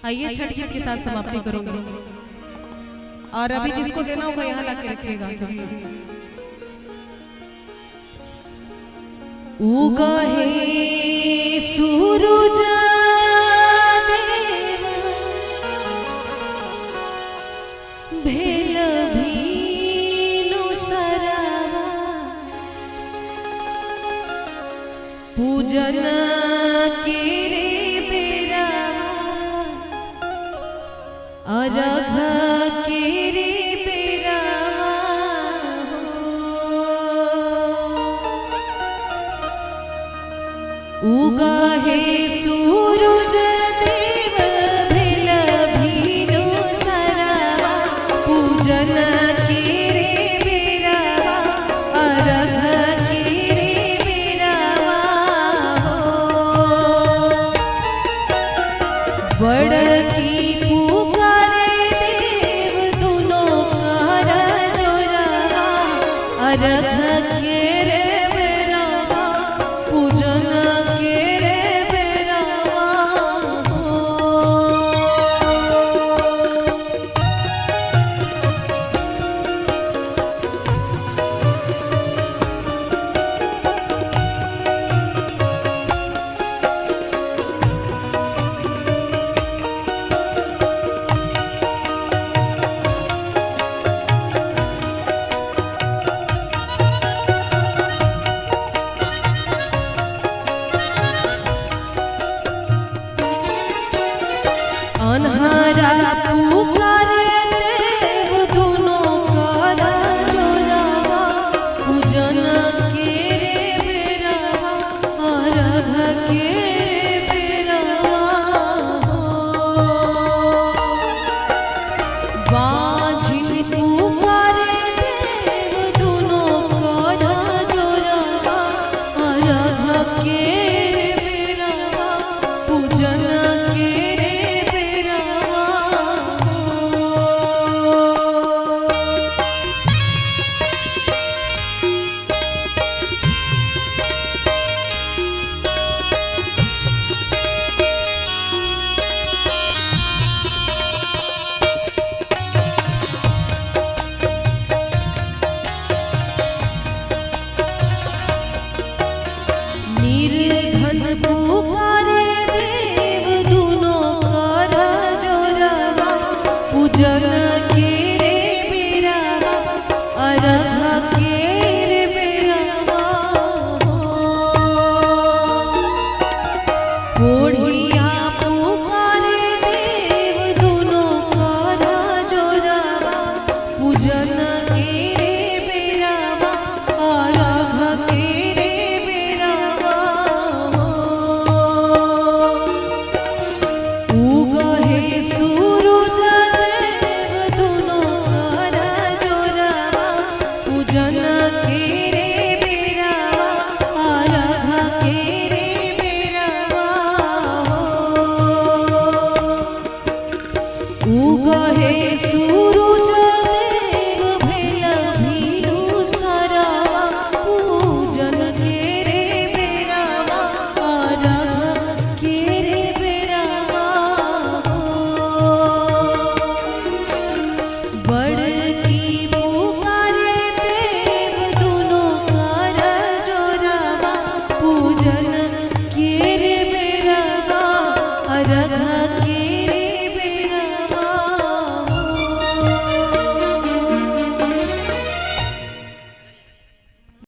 आइए छठ गीत के साथ समाप्ति करूंगी और अभी जिसको देना होगा यहाँ लाके रखिएगा। उगा है सूरज देव भेल भीनु सरवा पूजन के रे बेरावा अरघ के रे बेरावा उगा है सूरज देव भेल भीनु सरवा पूजन के रे बेरावा अरघ के रे बेरावा बड़की पुकारे देव दोनों कर जोरावा अरघ के रे बेरावा पूजन के रे बेरावा अनहरा पुकारे देव दोनों कर जोरावा पूजन के रे बेरावा अरघ के रे बेरावा बाझिन पुकारे देव दोनों कर जोरावा अरघ के रे बेरावा पूजन के रे निर्धन पुकारे देव दोनों कर जोरावा पूजन